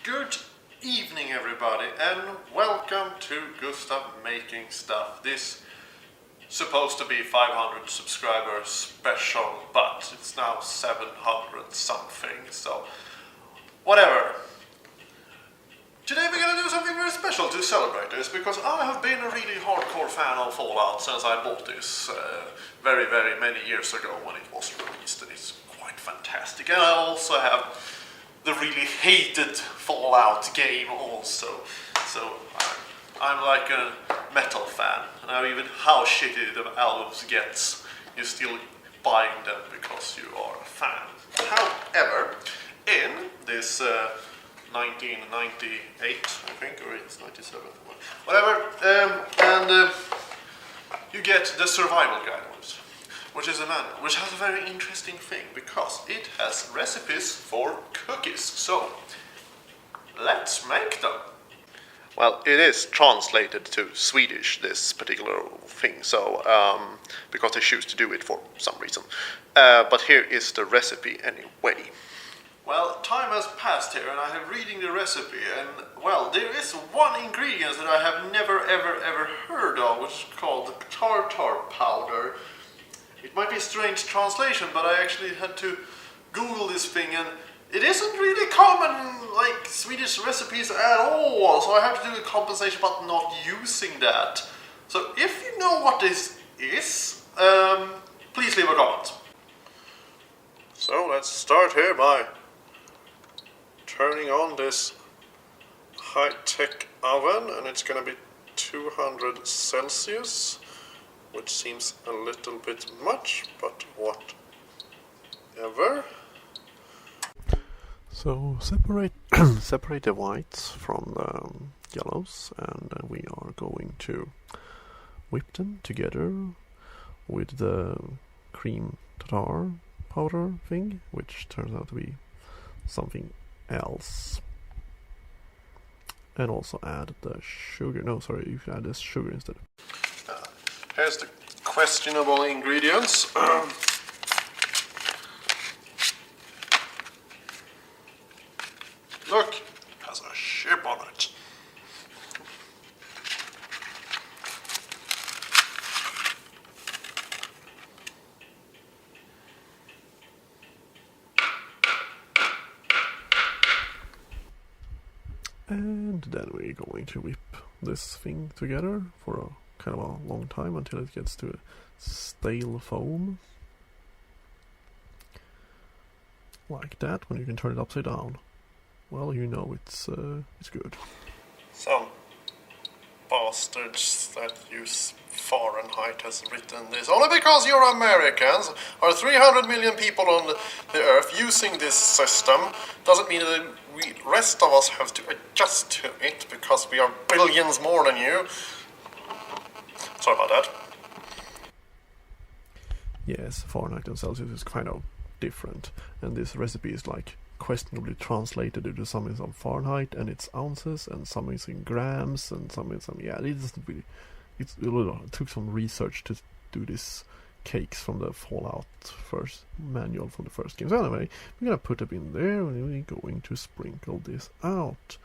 Good evening, everybody, and welcome to Gustav Making Stuff. This supposed to be 500 subscribers special, but it's now 700 something, so whatever. Today we're gonna do something very special to celebrate this, because I have been a really hardcore fan of Fallout since I bought this very many years ago when it was released, and it's quite fantastic. And I also have the really hated Fallout game also, so I'm like a metal fan. Now even how shitty the albums gets, you're still buying them because you are a fan. However, in this 1998, I think, or it's 97, whatever, you get the survival guide, which is a manual, which has a very interesting thing, because it has recipes for cookies. So, let's make them. Well, it is translated to Swedish, this particular thing, so, because they choose to do it for some reason. But here is the recipe anyway. Well, time has passed here, and I have reading the recipe, and, well, there is one ingredient that I have never ever heard of, which is called tartar powder. It might be a strange translation, but I actually had to Google this thing, and it isn't really common, like Swedish recipes at all, so I have to do a compensation about not using that. So if you know what this is, please leave a comment. So let's start here by turning on this high-tech oven, and it's gonna be 200 Celsius. Which seems a little bit much, but whatever. So separate the whites from the yellows, and we are going to whip them together with the cream tartar powder thing, which turns out to be something else. And also add the sugar. No, sorry, you can add this sugar instead. Here's the questionable ingredients. Look, it has a ship on it. And then we're going to whip this thing together for a kind of a long time until it gets to a stale foam. Like that, when you can turn it upside down. Well, you know it's good. Some bastards that use Fahrenheit has written this. Only because you're Americans, or 300 million people on the earth using this system, doesn't mean that we rest of us have to adjust to it because we are billions more than you. Sorry about that. Yes, Fahrenheit and Celsius is kind of different, and this recipe is like questionably translated into some is on Fahrenheit and it's ounces, and some is in grams, and some is it doesn't really. It took some research to do this cakes from the Fallout first manual from the first game. So anyway, we're gonna put it in there, and we're going to sprinkle this out.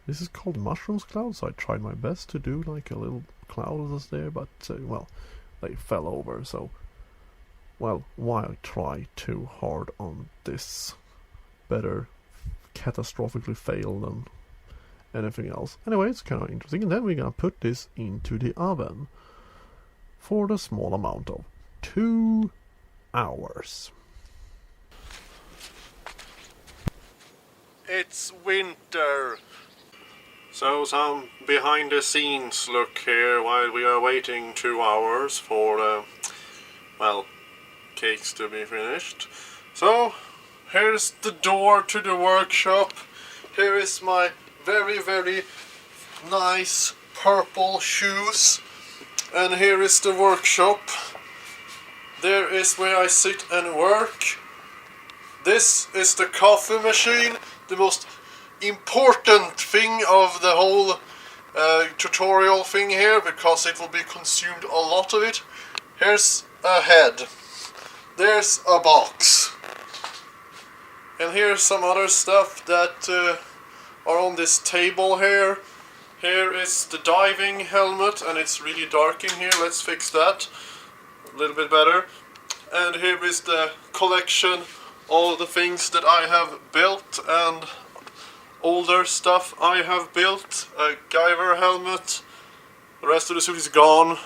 This is called mushrooms cloud, so I tried my best to do like a little cloud was there, but well, they fell over, so well, why try too hard on this? Better catastrophically fail than anything else. Anyway, it's kind of interesting, and then we're gonna put this into the oven for the small amount of 2 hours. It's winter. So some behind the scenes look here while we are waiting 2 hours for the, well, cakes to be finished. So here's the door to the workshop. Here is my very nice purple shoes. And here is the workshop. There is where I sit and work. This is the coffee machine, the most important thing of the whole tutorial thing here, because it will be consumed a lot of it. Here's a head. There's a box. And here's some other stuff that are on this table here. Here is the diving helmet, and it's really dark in here. Let's fix that a little bit better. And here is the collection, all the things that I have built and older stuff I have built. A Guyver helmet, the rest of the suit is gone.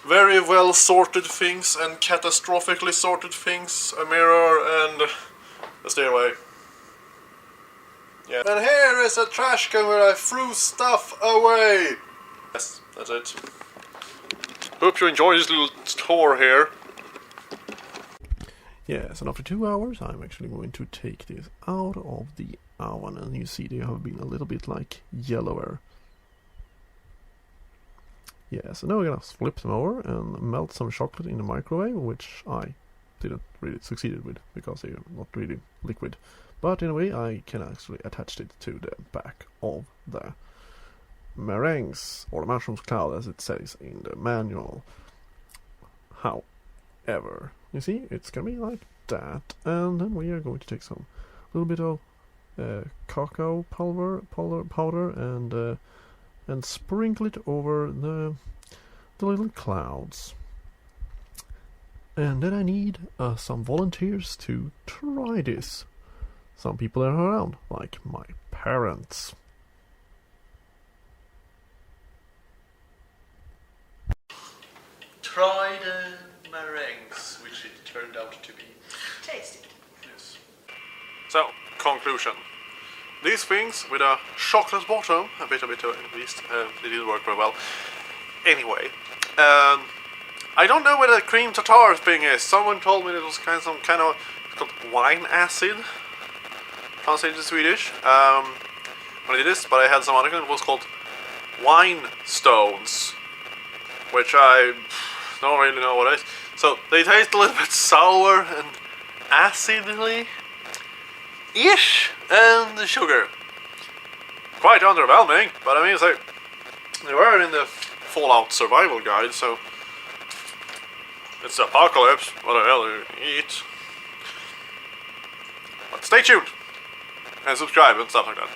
Very well sorted things and catastrophically sorted things. A mirror and a stairway. Yeah. And here is a trash can where I threw stuff away. Yes, that's it. Hope you enjoy this little tour here. Yes, and after 2 hours I'm actually going to take this out of the oven, and you see they have been a little bit like yellower. Yeah, so now we're gonna flip them over and melt some chocolate in the microwave, which I didn't really succeed with because they're not really liquid. But in a way I can actually attach it to the back of the meringues, or mushrooms cloud as it says in the manual. However, you see, it's gonna be like that, and then we are going to take some little bit of cacao powder and sprinkle it over the little clouds. And then I need some volunteers to try this. Some people are around, like my parents. Try the meringues, which it turned out to be. Tasty. Yes. So, conclusion. These things with a chocolate bottom, a bit at least, they didn't work very well. Anyway, I don't know where the cream tartar thing is. Someone told me it was some kind of, it's called wine acid. Translated to Swedish. When I did this, but I had some other kind. It was called wine stones, which I don't really know what it is. So they taste a little bit sour and acidly ish, and the sugar quite underwhelming. But I mean, it's like they were in the Fallout survival guide, so it's the apocalypse. What the hell do you eat? But stay tuned and subscribe and stuff like that.